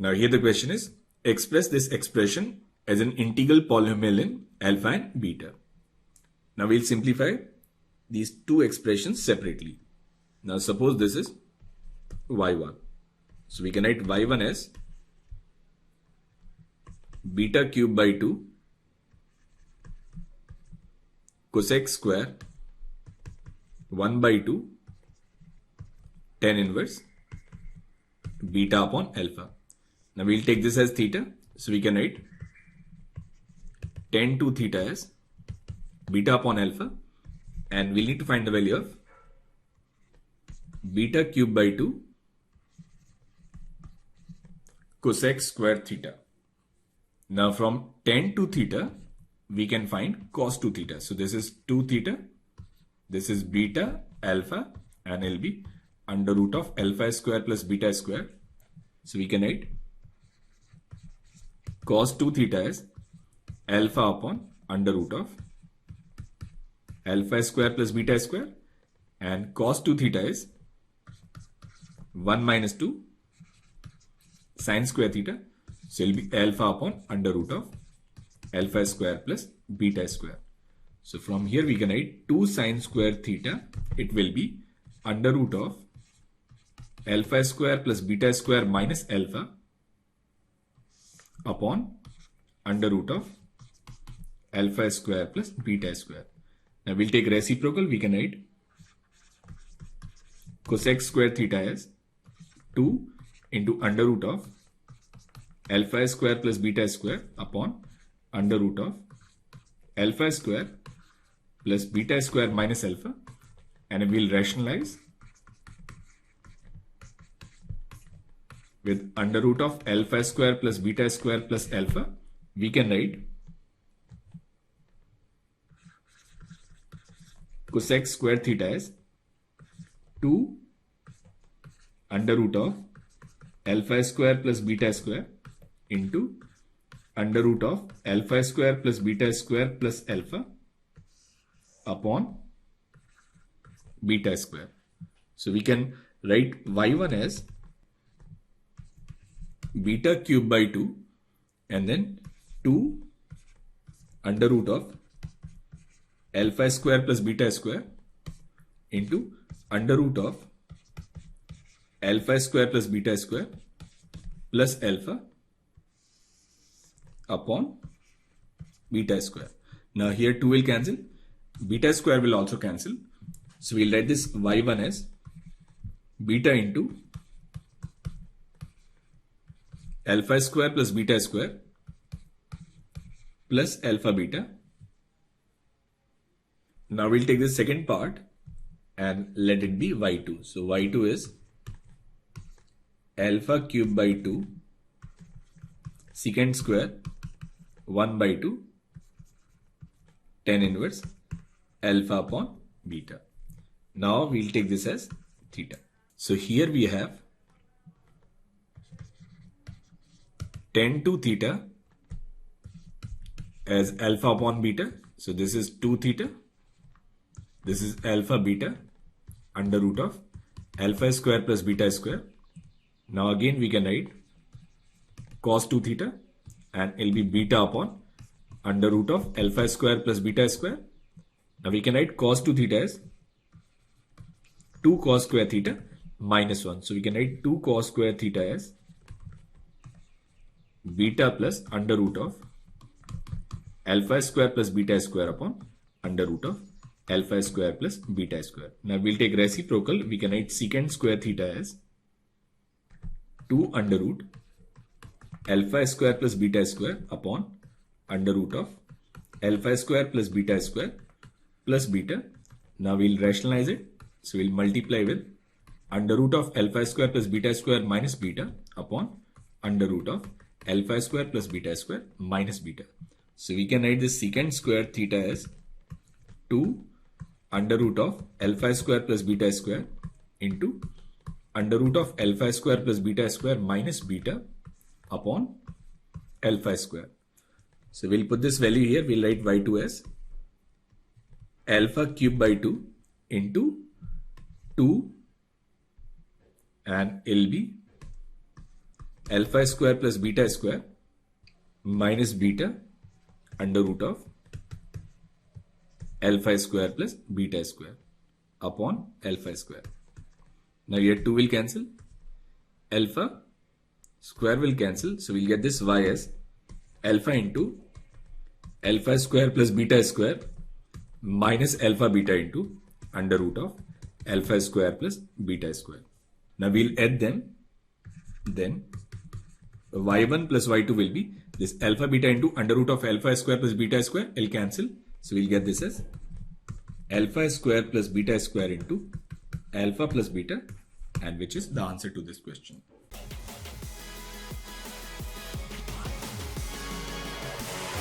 Now here the question is, express this expression as an integral polynomial in alpha and beta. Now we'll simplify these two expressions separately. Now suppose this is y1. So we can write y1 as beta cube by 2 cosec square 1 by 2 tan inverse beta upon alpha. Now we'll take this as theta. So we can write tan 2 theta as beta upon alpha, and we'll need to find the value of beta cube by 2 cosec square theta. Now from tan 2 theta, we can find cos 2 theta. So this is 2 theta, this is beta alpha, and it'll be under root of alpha square plus beta square. So we can write cos 2 theta as alpha upon under root of alpha square plus beta square, and cos 2 theta is 1 minus 2 sine square theta. So it will be alpha upon under root of alpha square plus beta square. So from here we can write 2 sine square theta. It will be under root of alpha square plus beta square minus alpha upon under root of alpha square plus beta square. Now we'll take reciprocal. We can write cosec square theta as 2 into under root of alpha square plus beta square upon under root of alpha square plus beta square minus alpha, and we'll rationalize with under root of alpha square plus beta square plus alpha. We can write cosec square theta as 2 under root of alpha square plus beta square into under root of alpha square plus beta square plus alpha upon beta square. So we can write y1 as beta cube by 2 and then 2 under root of alpha square plus beta square into under root of alpha square plus beta square plus alpha upon beta square. Now here 2 will cancel, beta square will also cancel. So we'll write this y1 as beta into alpha square plus beta square plus alpha beta. Now we'll take the second part and let it be y2. So y2 is alpha cube by 2 secant square 1 by 2 tan inverse alpha upon beta. Now we'll take this as theta. So here we have tan 2 theta as alpha upon beta. So this is 2 theta. This is alpha beta under root of alpha square plus beta square. Now again we can write cos 2 theta, and it will be beta upon under root of alpha square plus beta square. Now we can write cos 2 theta as 2 cos square theta minus 1. So we can write 2 cos square theta as beta plus under root of alpha square plus beta square upon under root of alpha square plus beta square. Now we'll take reciprocal. We can write secant square theta as 2 under root alpha square plus beta square upon under root of alpha square plus beta square plus beta. Now we'll rationalize it. So we'll multiply with under root of alpha square plus beta square minus beta upon under root of alpha square plus beta square minus beta. So we can write this secant square theta as 2 under root of alpha square plus beta square into under root of alpha square plus beta square minus beta upon alpha square. So we'll put this value here. We'll write y2 as alpha cube by 2 into 2, and it'll be alpha square plus beta square minus beta under root of alpha square plus beta square upon alpha square. Now here 2 will cancel. Alpha square will cancel. So we'll get this y as alpha into alpha square plus beta square minus alpha beta into under root of alpha square plus beta square. Now we'll add them. Then y1 plus y2 will be this alpha beta into under root of alpha square plus beta square will cancel. So we'll get this as alpha square plus beta square into alpha plus beta, and which is the answer to this question.